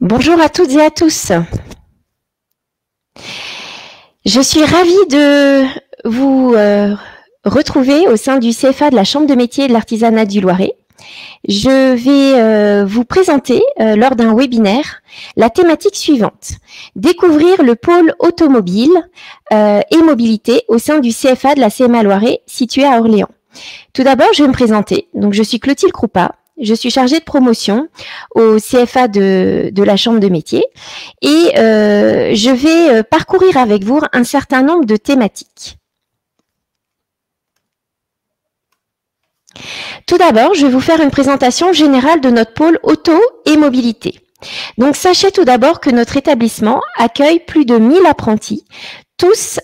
Bonjour à toutes et à tous. Je suis ravie de vous retrouver au sein du CFA de la Chambre de métier et de l'artisanat du Loiret. Je vais vous présenter lors d'un webinaire la thématique suivante. Découvrir le pôle automobile et mobilité au sein du CFA de la CMA Loiret situé à Orléans. Tout d'abord, je vais me présenter. Donc, je suis Clotilde Kroupa. Je suis chargée de promotion au CFA de la Chambre de métier et je vais parcourir avec vous un certain nombre de thématiques. Tout d'abord, je vais vous faire une présentation générale de notre pôle auto et mobilité. Donc, sachez tout d'abord que notre établissement accueille plus de 1000 apprentis, tous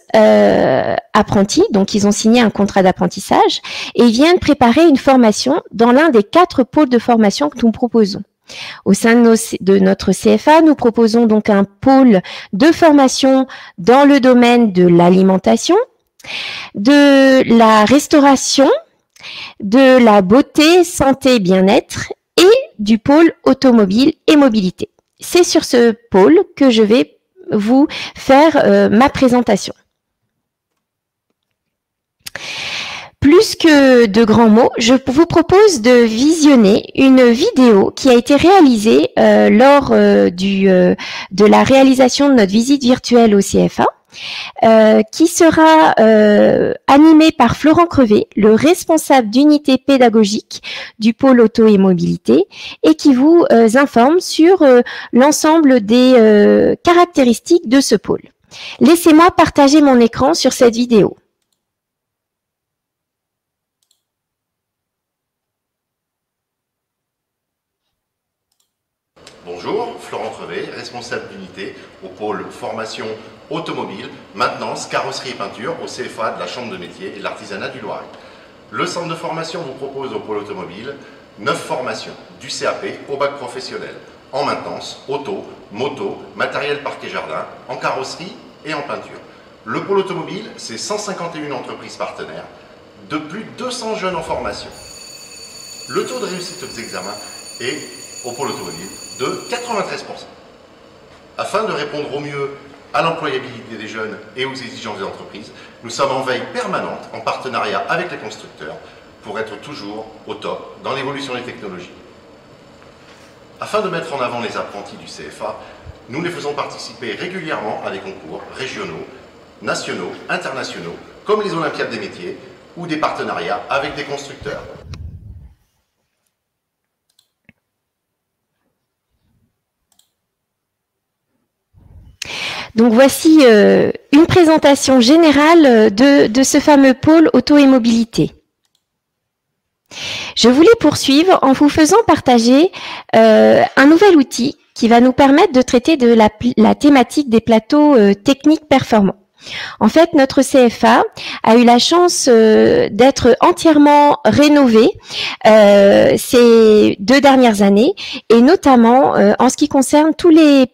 apprentis, donc ils ont signé un contrat d'apprentissage et ils viennent préparer une formation dans l'un des 4 pôles de formation que nous proposons. Au sein de notre CFA, nous proposons donc un pôle de formation dans le domaine de l'alimentation, de la restauration, de la beauté, santé, bien-être et du pôle automobile et mobilité. C'est sur ce pôle que je vais vous faire ma présentation. Plus que de grands mots, je vous propose de visionner une vidéo qui a été réalisée lors de la réalisation de notre visite virtuelle au CFA, qui sera animée par Florent Crevet, le responsable d'unité pédagogique du pôle auto et mobilité, et qui vous informe sur l'ensemble des caractéristiques de ce pôle. Laissez-moi partager mon écran sur cette vidéo. Bonjour, Florent Crevet, responsable d'unité au pôle formation automobile, maintenance, carrosserie et peinture au CFA de la Chambre de métier et de l'artisanat du Loiret. Le centre de formation vous propose au pôle automobile 9 formations, du CAP au bac professionnel, en maintenance, auto, moto, matériel parc et jardin, en carrosserie et en peinture. Le pôle automobile, c'est 151 entreprises partenaires, de plus de 200 jeunes en formation. Le taux de réussite aux examens est, au pôle automobile, de 93%. Afin de répondre au mieux à l'employabilité des jeunes et aux exigences des entreprises, nous sommes en veille permanente en partenariat avec les constructeurs pour être toujours au top dans l'évolution des technologies. Afin de mettre en avant les apprentis du CFA, nous les faisons participer régulièrement à des concours régionaux, nationaux, internationaux, comme les Olympiades des métiers ou des partenariats avec des constructeurs. Donc voici une présentation générale de ce fameux pôle auto et mobilité. Je voulais poursuivre en vous faisant partager un nouvel outil qui va nous permettre de traiter de la thématique des plateaux techniques performants. En fait, notre CFA a eu la chance d'être entièrement rénové ces 2 dernières années et notamment en ce qui concerne tous les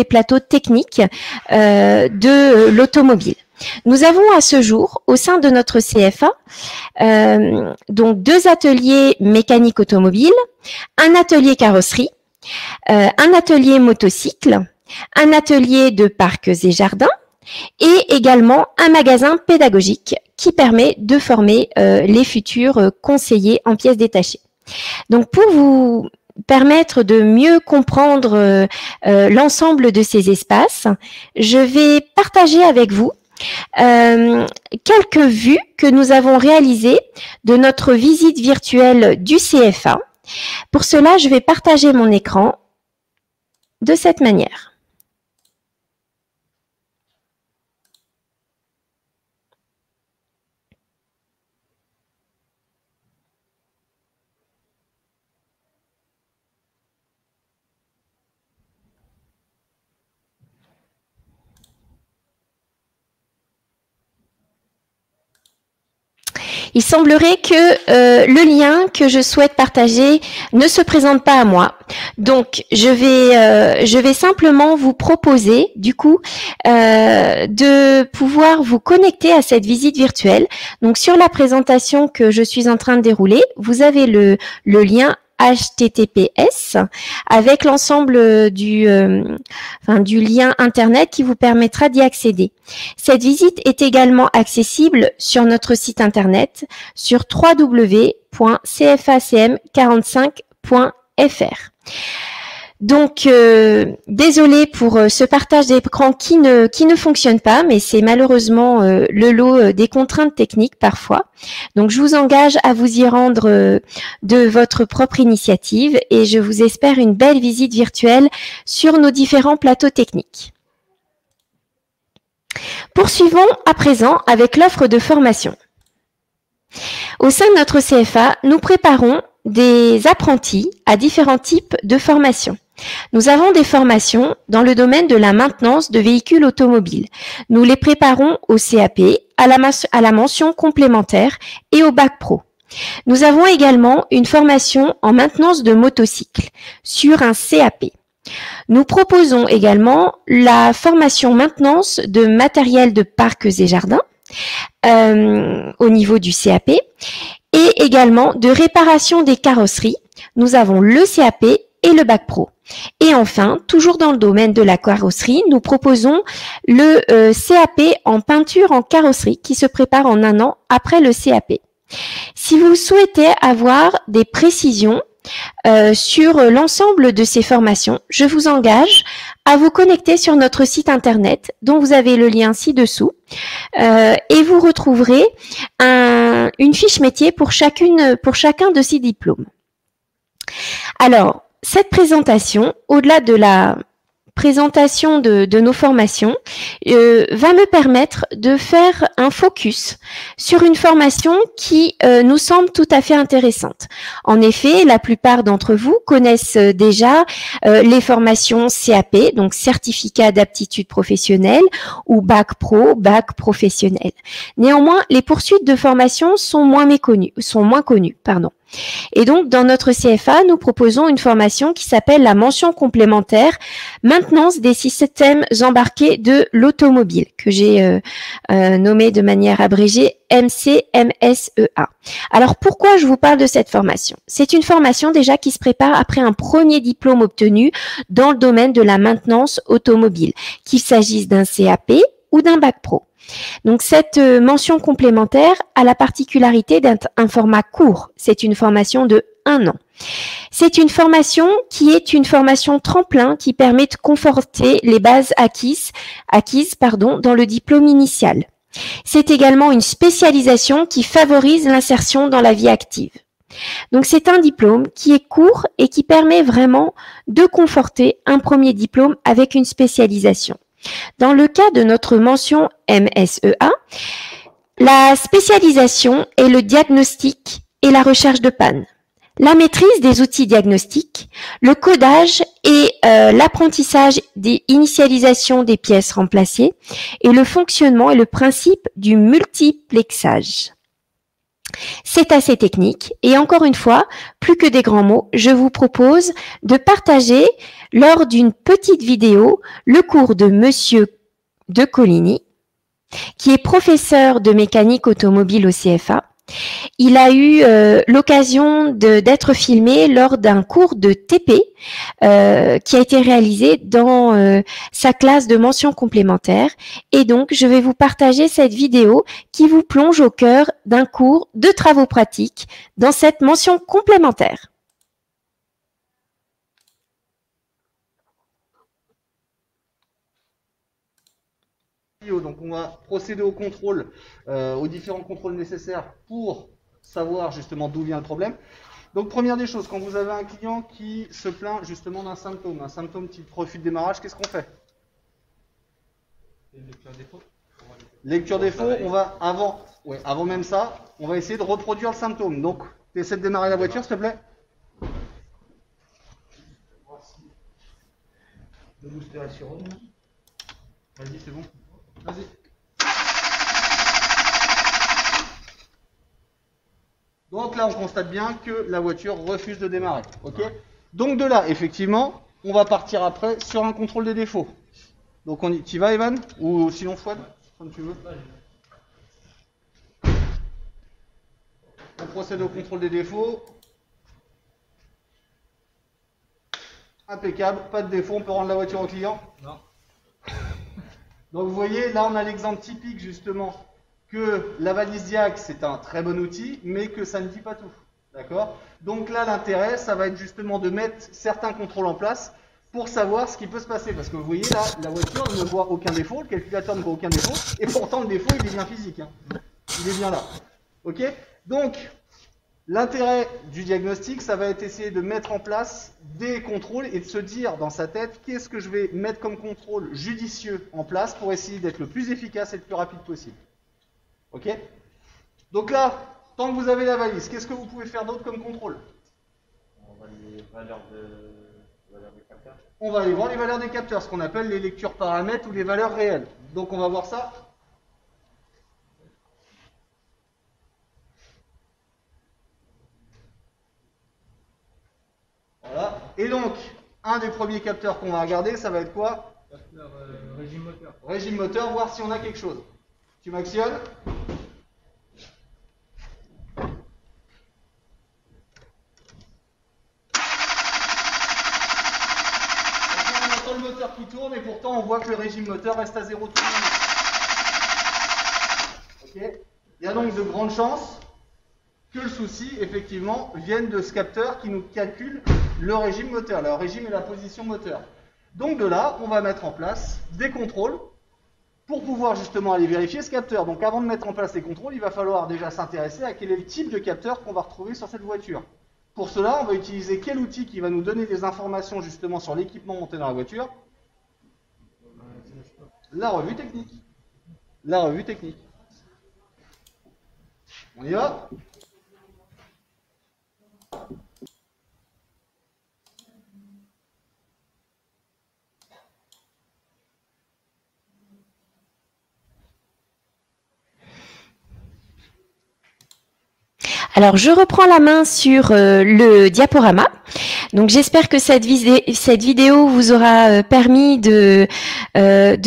plateaux techniques de l'automobile. Nous avons à ce jour, au sein de notre CFA, donc 2 ateliers mécanique automobile, un atelier carrosserie, un atelier motocycle, un atelier de parcs et jardins, et également un magasin pédagogique qui permet de former les futurs conseillers en pièces détachées. Donc pour vous permettre de mieux comprendre l'ensemble de ces espaces, je vais partager avec vous quelques vues que nous avons réalisées de notre visite virtuelle du CFA. Pour cela, je vais partager mon écran de cette manière. Il semblerait que le lien que je souhaite partager ne se présente pas à moi. Donc, je vais simplement vous proposer, du coup, de pouvoir vous connecter à cette visite virtuelle. Donc, sur la présentation que je suis en train de dérouler, vous avez le lien HTTPS avec l'ensemble du lien Internet qui vous permettra d'y accéder. Cette visite est également accessible sur notre site Internet sur www.cfacm45.fr. Donc, désolé pour ce partage d'écran qui ne fonctionne pas, mais c'est malheureusement le lot des contraintes techniques parfois. Donc, je vous engage à vous y rendre de votre propre initiative et je vous espère une belle visite virtuelle sur nos différents plateaux techniques. Poursuivons à présent avec l'offre de formation. Au sein de notre CFA, nous préparons des apprentis à différents types de formations. Nous avons des formations dans le domaine de la maintenance de véhicules automobiles. Nous les préparons au CAP, à la mention complémentaire et au bac pro. Nous avons également une formation en maintenance de motocycle sur un CAP. Nous proposons également la formation maintenance de matériel de parcs et jardins au niveau du CAP et également de réparation des carrosseries. Nous avons le CAP et le bac pro. Et enfin, toujours dans le domaine de la carrosserie, nous proposons le CAP en peinture en carrosserie qui se prépare en 1 an après le CAP. Si vous souhaitez avoir des précisions sur l'ensemble de ces formations, je vous engage à vous connecter sur notre site internet dont vous avez le lien ci-dessous et vous retrouverez une fiche métier pour chacun de ces diplômes. Alors, cette présentation, au-delà de la présentation de nos formations, va me permettre de faire un focus sur une formation qui nous semble tout à fait intéressante. En effet, la plupart d'entre vous connaissent déjà les formations CAP, donc certificat d'aptitude professionnelle, ou bac pro, bac professionnel. Néanmoins, les poursuites de formation sont moins connues. Et donc, dans notre CFA, nous proposons une formation qui s'appelle la mention complémentaire maintenance des systèmes embarqués de l'automobile, que j'ai nommé de manière abrégée MCMSEA. Alors, pourquoi je vous parle de cette formation? C'est une formation déjà qui se prépare après un premier diplôme obtenu dans le domaine de la maintenance automobile, qu'il s'agisse d'un CAP ou d'un bac pro. Donc, cette mention complémentaire a la particularité d'être un format court. C'est une formation de 1 an. C'est une formation qui est une formation tremplin qui permet de conforter les bases acquises dans le diplôme initial. C'est également une spécialisation qui favorise l'insertion dans la vie active. Donc, c'est un diplôme qui est court et qui permet vraiment de conforter un premier diplôme avec une spécialisation. Dans le cas de notre mention MSEA, la spécialisation est le diagnostic et la recherche de panne, la maîtrise des outils diagnostiques, le codage et l'apprentissage des initialisations des pièces remplacées et le fonctionnement et le principe du multiplexage. C'est assez technique et encore une fois, plus que des grands mots, je vous propose de partager lors d'une petite vidéo le cours de Monsieur de Coligny, qui est professeur de mécanique automobile au CFA. Il a eu l'occasion d'être filmé lors d'un cours de TP qui a été réalisé dans sa classe de mention complémentaire. Et donc, je vais vous partager cette vidéo qui vous plonge au cœur d'un cours de travaux pratiques dans cette mention complémentaire. Donc on va procéder au contrôle, aux différents contrôles nécessaires pour savoir justement d'où vient le problème. Donc première des choses, quand vous avez un client qui se plaint justement d'un symptôme, un symptôme type refus de démarrage, qu'est-ce qu'on fait? Lecture défaut. Lecture défaut, on va avant même ça, on va essayer de reproduire le symptôme. Donc tu essaies de démarrer la voiture, s'il te plaît. Le booster est sur. Vas-y, c'est bon. Vas-y. Donc là, on constate bien que la voiture refuse de démarrer. Ok. Donc de là, effectivement, on va partir après sur un contrôle des défauts. Donc on y vas, Evan? Ou sinon Fouad, comme tu veux. On procède au contrôle des défauts. Impeccable, pas de défaut, on peut rendre la voiture au client? Non. Donc vous voyez, là on a l'exemple typique justement que la valise Diag c'est un très bon outil, mais que ça ne dit pas tout. D'accord? Donc là l'intérêt, ça va être justement de mettre certains contrôles en place pour savoir ce qui peut se passer. Parce que vous voyez là, la voiture ne voit aucun défaut, le calculateur ne voit aucun défaut, et pourtant le défaut il est bien physique. Hein. Il est bien là. Ok? Donc, l'intérêt du diagnostic, ça va être essayer de mettre en place des contrôles et de se dire dans sa tête qu'est-ce que je vais mettre comme contrôle judicieux en place pour essayer d'être le plus efficace et le plus rapide possible. Ok? Donc là, tant que vous avez la valise, qu'est-ce que vous pouvez faire d'autre comme contrôle? On va les valeurs des capteurs. On va aller voir les valeurs des capteurs, ce qu'on appelle les lectures paramètres ou les valeurs réelles. Donc on va voir ça. Voilà. Et donc, un des premiers capteurs qu'on va regarder, ça va être quoi? Capteur régime moteur. Régime moteur, voir si on a quelque chose. Tu m'actionnes. On entend le moteur qui tourne et pourtant on voit que le régime moteur reste à 0 tout le monde. Ok. Il y a donc de grandes chances que le souci, effectivement, vienne de ce capteur qui nous calcule le régime moteur, le régime et la position moteur. Donc de là, on va mettre en place des contrôles pour pouvoir justement aller vérifier ce capteur. Donc avant de mettre en place les contrôles, il va falloir déjà s'intéresser à quel est le type de capteur qu'on va retrouver sur cette voiture. Pour cela, on va utiliser quel outil qui va nous donner des informations justement sur l'équipement monté dans la voiture? La revue technique. La revue technique. On y va? Alors, je reprends la main sur le diaporama. Donc, j'espère que cette vidéo vous aura permis de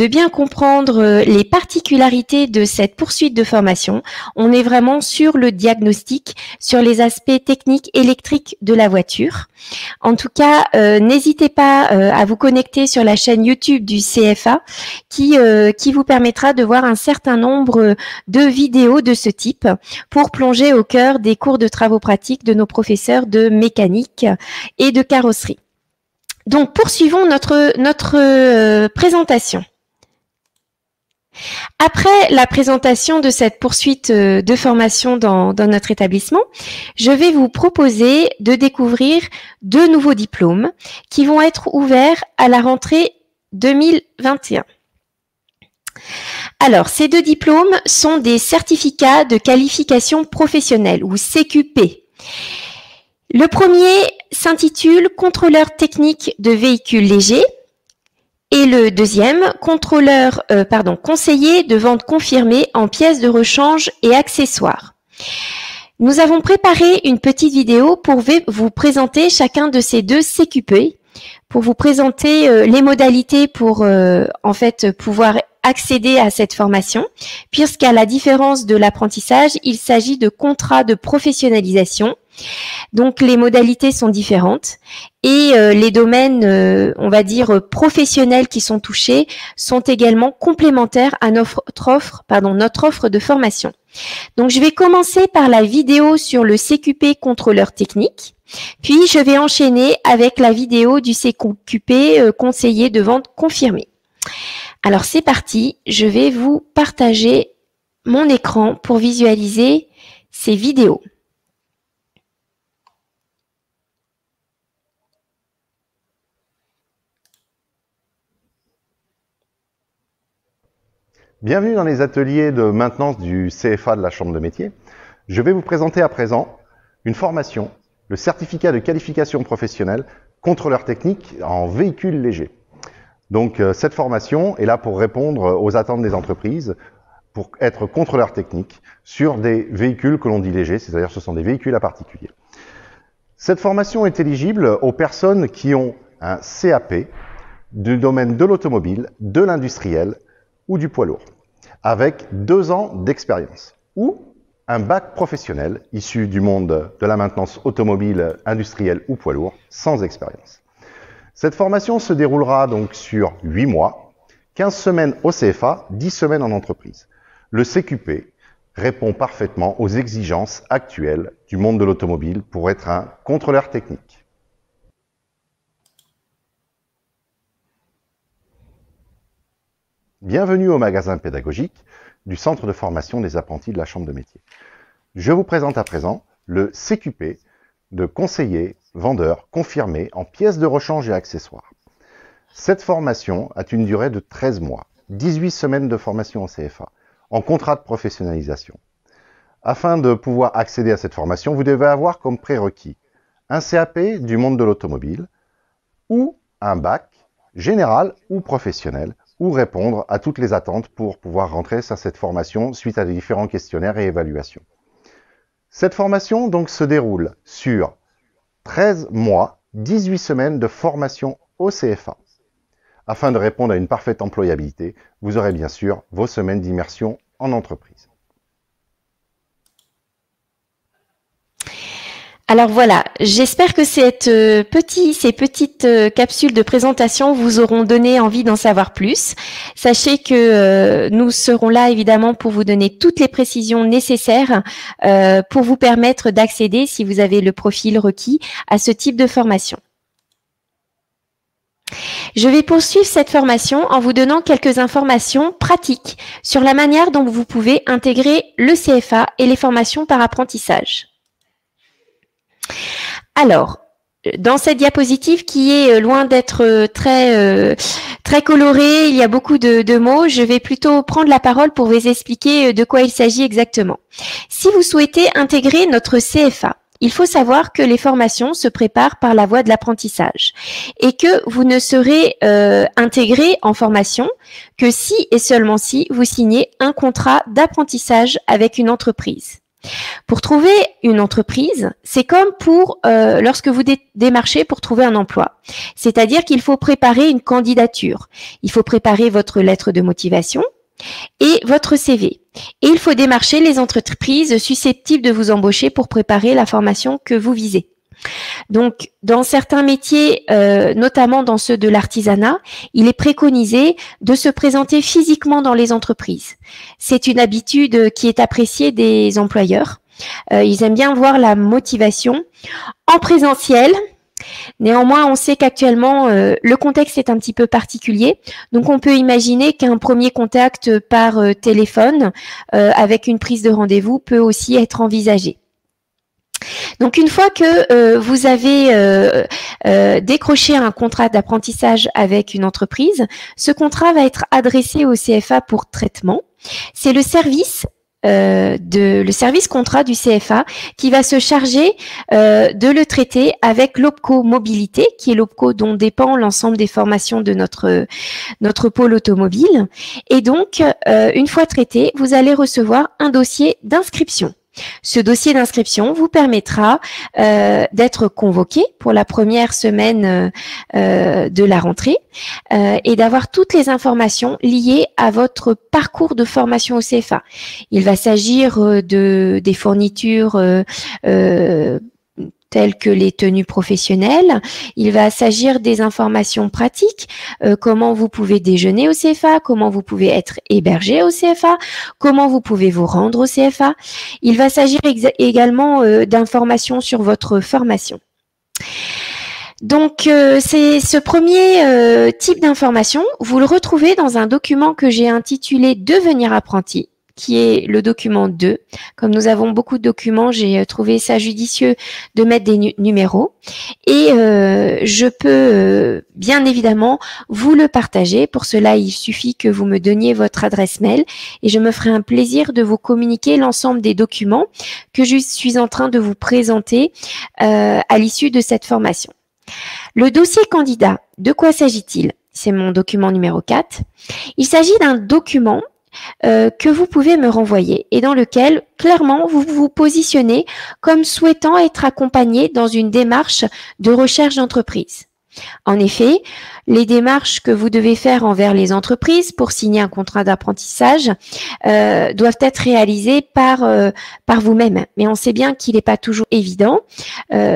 bien comprendre les particularités de cette poursuite de formation. On est vraiment sur le diagnostic, sur les aspects techniques électriques de la voiture. En tout cas, n'hésitez pas à vous connecter sur la chaîne YouTube du CFA qui vous permettra de voir un certain nombre de vidéos de ce type pour plonger au cœur des cours de travaux pratiques de nos professeurs de mécanique et de carrosserie. Donc, poursuivons notre présentation. Après la présentation de cette poursuite de formation dans notre établissement, je vais vous proposer de découvrir deux nouveaux diplômes qui vont être ouverts à la rentrée 2021. Alors, ces deux diplômes sont des certificats de qualification professionnelle ou CQP. Le premier s'intitule Contrôleur technique de véhicules légers et le deuxième, conseiller de vente confirmée en pièces de rechange et accessoires. Nous avons préparé une petite vidéo pour vous présenter chacun de ces deux CQP, pour vous présenter les modalités pour pouvoir accéder à cette formation, puisqu'à la différence de l'apprentissage, il s'agit de contrats de professionnalisation. Donc, les modalités sont différentes et les domaines, on va dire, professionnels qui sont touchés sont également complémentaires à notre offre de formation. Donc, je vais commencer par la vidéo sur le CQP contrôleur technique, puis je vais enchaîner avec la vidéo du CQP conseiller de vente confirmé. Alors, c'est parti, je vais vous partager mon écran pour visualiser ces vidéos. Bienvenue dans les ateliers de maintenance du CFA de la Chambre de métier. Je vais vous présenter à présent une formation, le certificat de qualification professionnelle contrôleur technique en véhicules légers. Donc cette formation est là pour répondre aux attentes des entreprises, pour être contrôleur technique sur des véhicules que l'on dit légers, c'est-à-dire ce sont des véhicules à particuliers. Cette formation est éligible aux personnes qui ont un CAP du domaine de l'automobile, de l'industriel ou du poids lourd, avec 2 ans d'expérience, ou un bac professionnel issu du monde de la maintenance automobile, industrielle ou poids lourd, sans expérience. Cette formation se déroulera donc sur 8 mois, 15 semaines au CFA, 10 semaines en entreprise. Le CQP répond parfaitement aux exigences actuelles du monde de l'automobile pour être un contrôleur technique. Bienvenue au magasin pédagogique du Centre de formation des apprentis de la Chambre de métier. Je vous présente à présent le CQP de conseiller vendeur confirmé en pièces de rechange et accessoires. Cette formation a une durée de 13 mois, 18 semaines de formation au CFA, en contrat de professionnalisation. Afin de pouvoir accéder à cette formation, vous devez avoir comme prérequis un CAP du monde de l'automobile ou un bac général ou professionnel ou répondre à toutes les attentes pour pouvoir rentrer sur cette formation suite à des différents questionnaires et évaluations. Cette formation donc se déroule sur 13 mois, 18 semaines de formation au CFA. Afin de répondre à une parfaite employabilité, vous aurez bien sûr vos semaines d'immersion en entreprise. Alors voilà, j'espère que ces petites capsules de présentation vous auront donné envie d'en savoir plus. Sachez que nous serons là évidemment pour vous donner toutes les précisions nécessaires pour vous permettre d'accéder, si vous avez le profil requis, à ce type de formation. Je vais poursuivre cette formation en vous donnant quelques informations pratiques sur la manière dont vous pouvez intégrer le CFA et les formations par apprentissage. Alors, dans cette diapositive qui est loin d'être très colorée, il y a beaucoup de mots, je vais plutôt prendre la parole pour vous expliquer de quoi il s'agit exactement. Si vous souhaitez intégrer notre CFA, il faut savoir que les formations se préparent par la voie de l'apprentissage et que vous ne serez intégré en formation que si et seulement si vous signez un contrat d'apprentissage avec une entreprise. Pour trouver une entreprise, c'est comme pour lorsque vous démarchez pour trouver un emploi. C'est-à-dire qu'il faut préparer une candidature. Il faut préparer votre lettre de motivation et votre CV. Et il faut démarcher les entreprises susceptibles de vous embaucher pour préparer la formation que vous visez. Donc, dans certains métiers, notamment dans ceux de l'artisanat, il est préconisé de se présenter physiquement dans les entreprises. C'est une habitude qui est appréciée des employeurs. Ils aiment bien voir la motivation en présentiel. Néanmoins, on sait qu'actuellement, le contexte est un petit peu particulier. Donc, on peut imaginer qu'un premier contact par téléphone avec une prise de rendez-vous peut aussi être envisagé. Donc, une fois que vous avez décroché un contrat d'apprentissage avec une entreprise, ce contrat va être adressé au CFA pour traitement. C'est le service contrat du CFA qui va se charger de le traiter avec l'OPCO Mobilité, qui est l'OPCO dont dépend l'ensemble des formations de notre pôle automobile. Et donc, une fois traité, vous allez recevoir un dossier d'inscription. Ce dossier d'inscription vous permettra d'être convoqué pour la première semaine de la rentrée et d'avoir toutes les informations liées à votre parcours de formation au CFA. Il va s'agir des fournitures telles que les tenues professionnelles. Il va s'agir des informations pratiques, comment vous pouvez déjeuner au CFA, comment vous pouvez être hébergé au CFA, comment vous pouvez vous rendre au CFA. Il va s'agir également d'informations sur votre formation. Donc, c'est ce premier type d'information, vous le retrouvez dans un document que j'ai intitulé « Devenir apprenti », qui est le document 2. Comme nous avons beaucoup de documents, j'ai trouvé ça judicieux de mettre des numéros. Et je peux bien évidemment vous le partager. Pour cela, il suffit que vous me donniez votre adresse mail et je me ferai un plaisir de vous communiquer l'ensemble des documents que je suis en train de vous présenter à l'issue de cette formation. Le dossier candidat, de quoi s'agit-il? C'est mon document numéro 4. Il s'agit d'un document que vous pouvez me renvoyer et dans lequel, clairement, vous vous positionnez comme souhaitant être accompagné dans une démarche de recherche d'entreprise. En effet, les démarches que vous devez faire envers les entreprises pour signer un contrat d'apprentissage doivent être réalisées par vous-même. Mais on sait bien qu'il n'est pas toujours évident,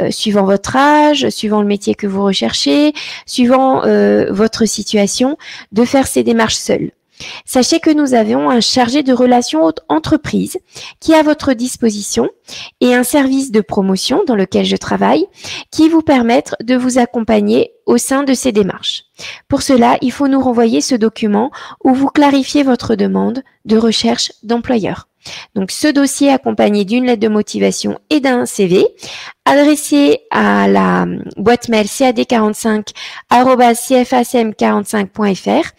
suivant votre âge, suivant le métier que vous recherchez, suivant votre situation, de faire ces démarches seules. Sachez que nous avons un chargé de relations entreprises qui est à votre disposition et un service de promotion dans lequel je travaille qui vous permettent de vous accompagner au sein de ces démarches. Pour cela, il faut nous renvoyer ce document où vous clarifiez votre demande de recherche d'employeur. Donc, ce dossier accompagné d'une lettre de motivation et d'un CV adressé à la boîte mail cad45@cfacm45.fr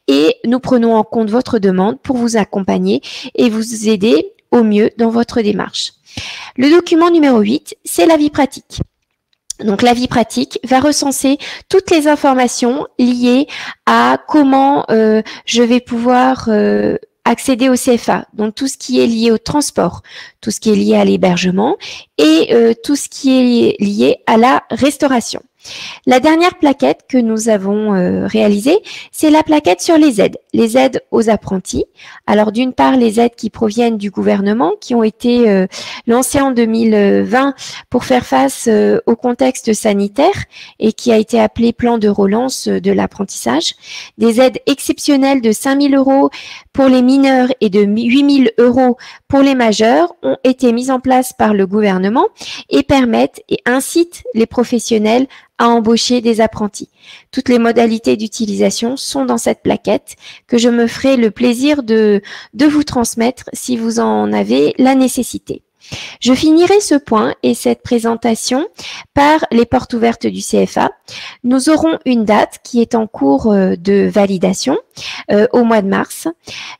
et nous prenons en compte votre demande pour vous accompagner et vous aider au mieux dans votre démarche. Le document numéro 8, c'est l'avis pratique. Donc, l'avis pratique va recenser toutes les informations liées à comment je vais pouvoir accéder au CFA, donc tout ce qui est lié au transport, tout ce qui est lié à l'hébergement et tout ce qui est lié à la restauration. La dernière plaquette que nous avons réalisée, c'est la plaquette sur les aides aux apprentis. Alors d'une part, les aides qui proviennent du gouvernement, qui ont été lancées en 2020 pour faire face au contexte sanitaire et qui a été appelé plan de relance de l'apprentissage. Des aides exceptionnelles de 5 000 € pour les mineurs et de 8 000 € pour les majeurs ont été mises en place par le gouvernement et permettent et incitent les professionnels à embaucher des apprentis. Toutes les modalités d'utilisation sont dans cette plaquette que je me ferai le plaisir de vous transmettre si vous en avez la nécessité. Je finirai ce point et cette présentation par les portes ouvertes du CFA. Nous aurons une date qui est en cours de validation au mois de mars,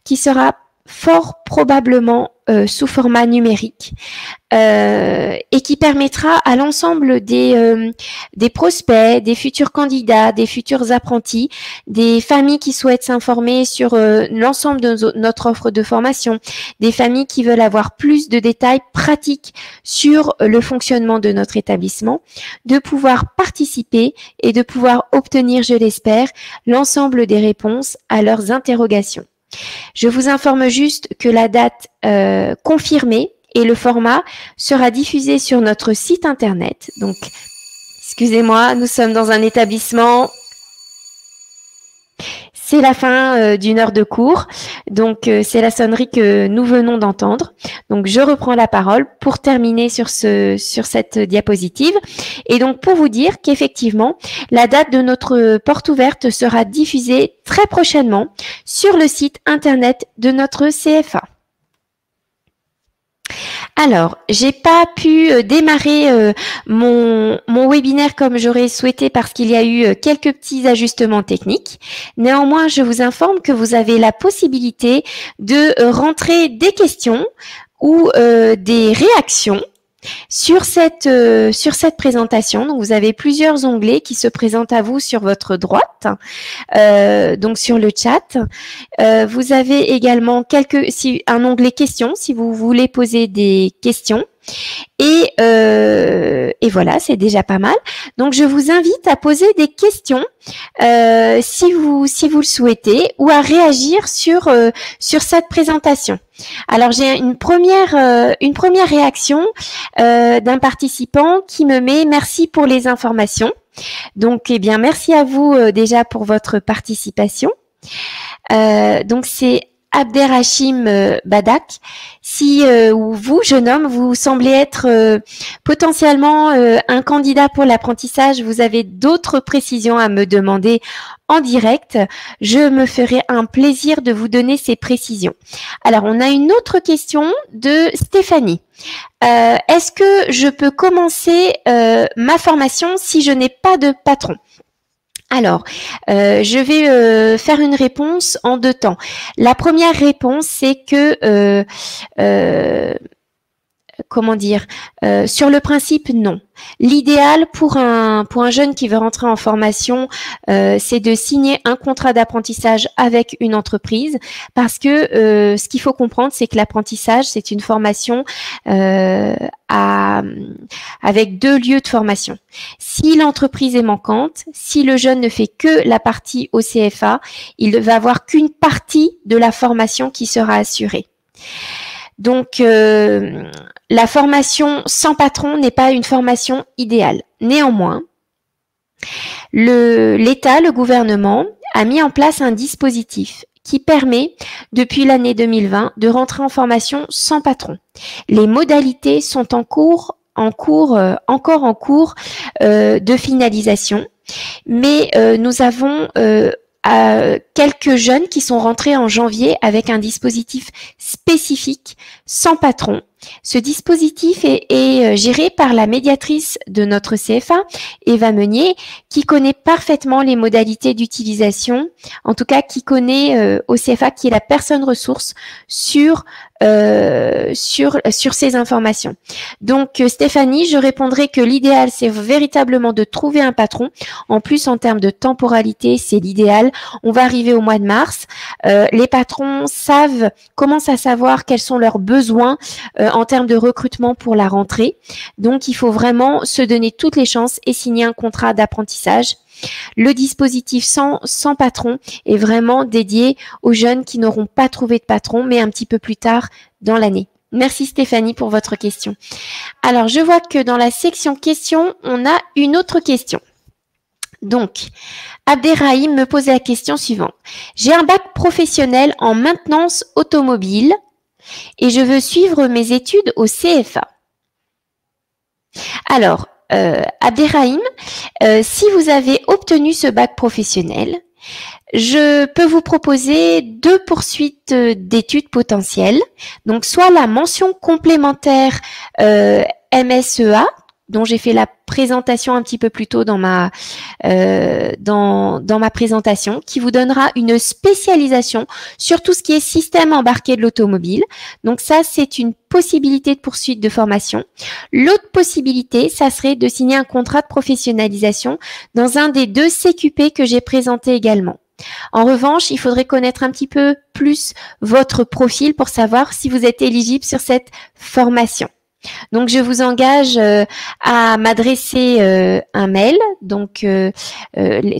qui sera fort probablement sous format numérique et qui permettra à l'ensemble des prospects, des futurs candidats, des futurs apprentis, des familles qui souhaitent s'informer sur l'ensemble de notre offre de formation, des familles qui veulent avoir plus de détails pratiques sur le fonctionnement de notre établissement, de pouvoir participer et de pouvoir obtenir, je l'espère, l'ensemble des réponses à leurs interrogations. Je vous informe juste que la date confirmée et le format sera diffusé sur notre site internet. Donc, excusez-moi, nous sommes dans un établissement. C'est la fin d'une heure de cours, donc c'est la sonnerie que nous venons d'entendre. Donc je reprends la parole pour terminer sur cette diapositive. Et donc pour vous dire qu'effectivement, la date de notre porte ouverte sera diffusée très prochainement sur le site internet de notre CFA. Alors, j'ai pas pu démarrer mon webinaire comme j'aurais souhaité parce qu'il y a eu quelques petits ajustements techniques. Néanmoins, je vous informe que vous avez la possibilité de rentrer des questions ou des réactions sur cette présentation. Donc, vous avez plusieurs onglets qui se présentent à vous sur votre droite, donc sur le chat. Vous avez également un onglet questions si vous voulez poser des questions. Et voilà, c'est déjà pas mal. Donc, je vous invite à poser des questions si vous le souhaitez ou à réagir sur cette présentation. Alors, j'ai une première réaction d'un participant qui me met « Merci pour les informations ». Donc, eh bien, merci à vous déjà pour votre participation. Donc, c'est Abderrachim Badak. Si vous, jeune homme, vous semblez être potentiellement un candidat pour l'apprentissage, vous avez d'autres précisions à me demander en direct, je me ferai un plaisir de vous donner ces précisions. Alors, on a une autre question de Stéphanie. Est-ce que je peux commencer ma formation si je n'ai pas de patron ? Alors, je vais faire une réponse en deux temps. La première réponse, c'est que, sur le principe, non. L'idéal pour un jeune qui veut rentrer en formation, c'est de signer un contrat d'apprentissage avec une entreprise, parce que ce qu'il faut comprendre, c'est que l'apprentissage, c'est une formation à avec 2 lieux de formation. Si l'entreprise est manquante, si le jeune ne fait que la partie au CFA, il ne va avoir qu'une partie de la formation qui sera assurée. Donc, la formation sans patron n'est pas une formation idéale. Néanmoins, l'État, le gouvernement, a mis en place un dispositif qui permet, depuis l'année 2020, de rentrer en formation sans patron. Les modalités sont encore en cours de finalisation, mais nous avons quelques jeunes qui sont rentrés en janvier avec un dispositif spécifique sans patron. Ce dispositif est géré par la médiatrice de notre CFA, Eva Meunier, qui connaît parfaitement les modalités d'utilisation, en tout cas qui connaît au CFA, qui est la personne ressource sur ces informations. Donc Stéphanie, je répondrai que l'idéal, c'est véritablement de trouver un patron. En plus, en termes de temporalité, c'est l'idéal. On va arriver au mois de mars. Les patrons commencent à savoir quels sont leurs besoins en termes de recrutement pour la rentrée. Donc, il faut vraiment se donner toutes les chances et signer un contrat d'apprentissage. Le dispositif sans patron est vraiment dédié aux jeunes qui n'auront pas trouvé de patron, mais un petit peu plus tard dans l'année. Merci Stéphanie pour votre question. Alors, je vois que dans la section questions, on a une autre question. Donc, Abderrahim me pose la question suivante. J'ai un bac professionnel en maintenance automobile et je veux suivre mes études au CFA. Alors, Abderrahim, si vous avez obtenu ce bac professionnel, je peux vous proposer 2 poursuites d'études potentielles. Donc, soit la mention complémentaire MSEA, dont j'ai fait la présentation un petit peu plus tôt dans ma présentation, qui vous donnera une spécialisation sur tout ce qui est système embarqué de l'automobile. Donc ça, c'est une possibilité de poursuite de formation. L'autre possibilité, ça serait de signer un contrat de professionnalisation dans un des 2 CQP que j'ai présenté également. En revanche, il faudrait connaître un petit peu plus votre profil pour savoir si vous êtes éligible sur cette formation. Donc, je vous engage à m'adresser un mail. Donc,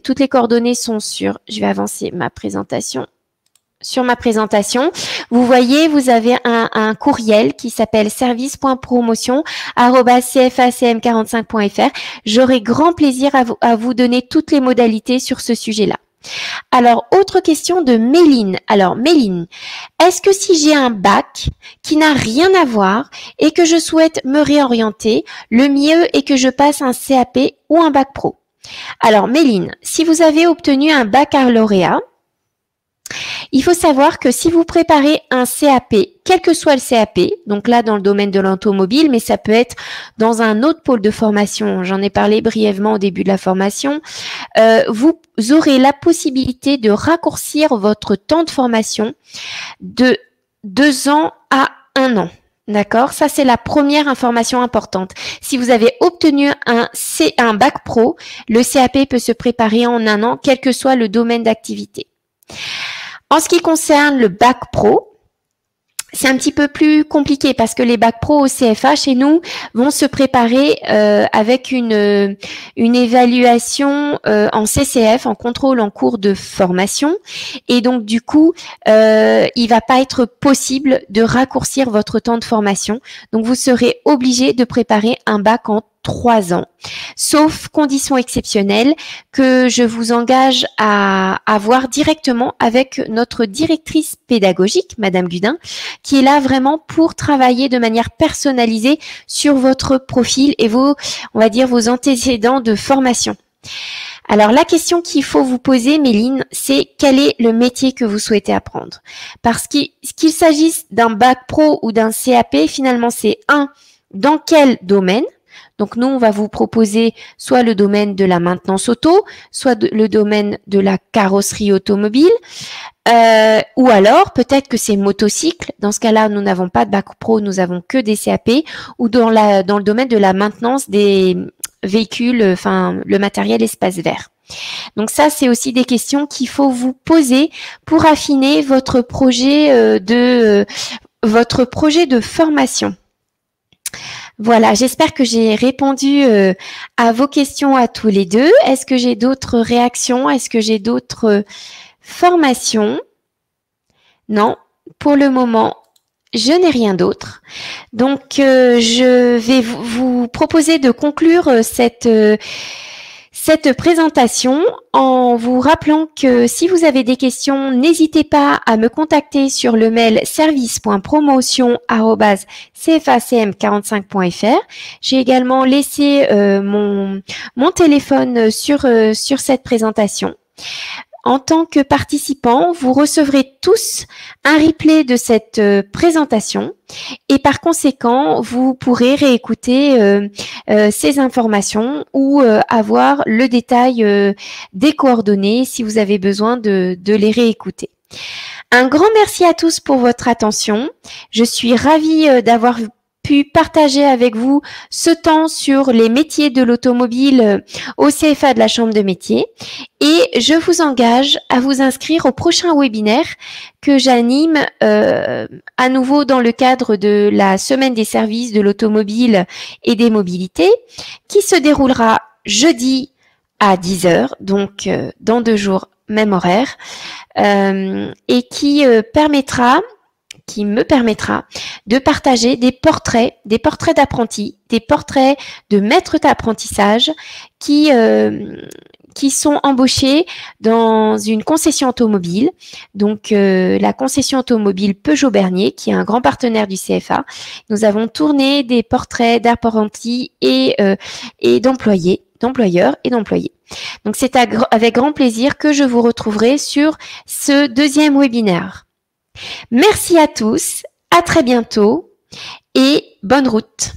toutes les coordonnées sont sur... Je vais avancer ma présentation. Sur ma présentation, vous voyez, vous avez un courriel qui s'appelle service.promotion@cfacm45.fr. J'aurai grand plaisir à vous donner toutes les modalités sur ce sujet-là. Alors, autre question de Méline. Alors, Méline, est-ce que si j'ai un bac qui n'a rien à voir et que je souhaite me réorienter, le mieux est que je passe un CAP ou un bac pro? Alors, Méline, si vous avez obtenu un baccalauréat, il faut savoir que si vous préparez un CAP, quel que soit le CAP, donc là dans le domaine de l'automobile, mais ça peut être dans un autre pôle de formation, j'en ai parlé brièvement au début de la formation, vous aurez la possibilité de raccourcir votre temps de formation de 2 ans à 1 an. D'accord? Ça, c'est la première information importante. Si vous avez obtenu un bac pro, le CAP peut se préparer en 1 an, quel que soit le domaine d'activité. En ce qui concerne le bac pro, c'est un petit peu plus compliqué parce que les bacs pro au CFA chez nous vont se préparer avec une évaluation en CCF, en contrôle en cours de formation, et donc du coup il va pas être possible de raccourcir votre temps de formation. Donc vous serez obligé de préparer un bac en 3 ans, sauf conditions exceptionnelles que je vous engage à voir directement avec notre directrice pédagogique, Madame Gudin, qui est là vraiment pour travailler de manière personnalisée sur votre profil et vos antécédents de formation. Alors, la question qu'il faut vous poser, Méline, c'est quel est le métier que vous souhaitez apprendre? Parce qu'il s'agisse d'un bac pro ou d'un CAP, finalement, c'est dans quel domaine? Donc, nous, on va vous proposer soit le domaine de la maintenance auto, soit le domaine de la carrosserie automobile, ou alors peut-être que c'est motocycle. Dans ce cas-là, nous n'avons pas de bac pro, nous avons que des CAP, ou dans le domaine de la maintenance des véhicules, le matériel espace vert. Donc ça, c'est aussi des questions qu'il faut vous poser pour affiner votre projet de formation. Voilà, j'espère que j'ai répondu à vos questions à tous les deux. Est-ce que j'ai d'autres réactions? Est-ce que j'ai d'autres formations? Non, pour le moment, je n'ai rien d'autre. Donc, je vais vous proposer de conclure cette présentation en vous rappelant que si vous avez des questions, n'hésitez pas à me contacter sur le mail service.promotion@cfacm45.fr. J'ai également laissé mon téléphone sur cette présentation. En tant que participant, vous recevrez tous un replay de cette présentation et par conséquent, vous pourrez réécouter ces informations ou avoir le détail des coordonnées si vous avez besoin de les réécouter. Un grand merci à tous pour votre attention. Je suis ravie d'avoir pu partager avec vous ce temps sur les métiers de l'automobile au CFA de la Chambre de métiers et je vous engage à vous inscrire au prochain webinaire que j'anime à nouveau dans le cadre de la semaine des services de l'automobile et des mobilités qui se déroulera jeudi à 10h, donc dans 2 jours, même horaire, et qui me permettra de partager des portraits d'apprentis, des portraits de maîtres d'apprentissage qui sont embauchés dans une concession automobile, donc la concession automobile Peugeot-Bernier, qui est un grand partenaire du CFA. Nous avons tourné des portraits d'apprentis et d'employeurs et d'employés. Donc c'est avec grand plaisir que je vous retrouverai sur ce 2e webinaire. Merci à tous, à très bientôt et bonne route.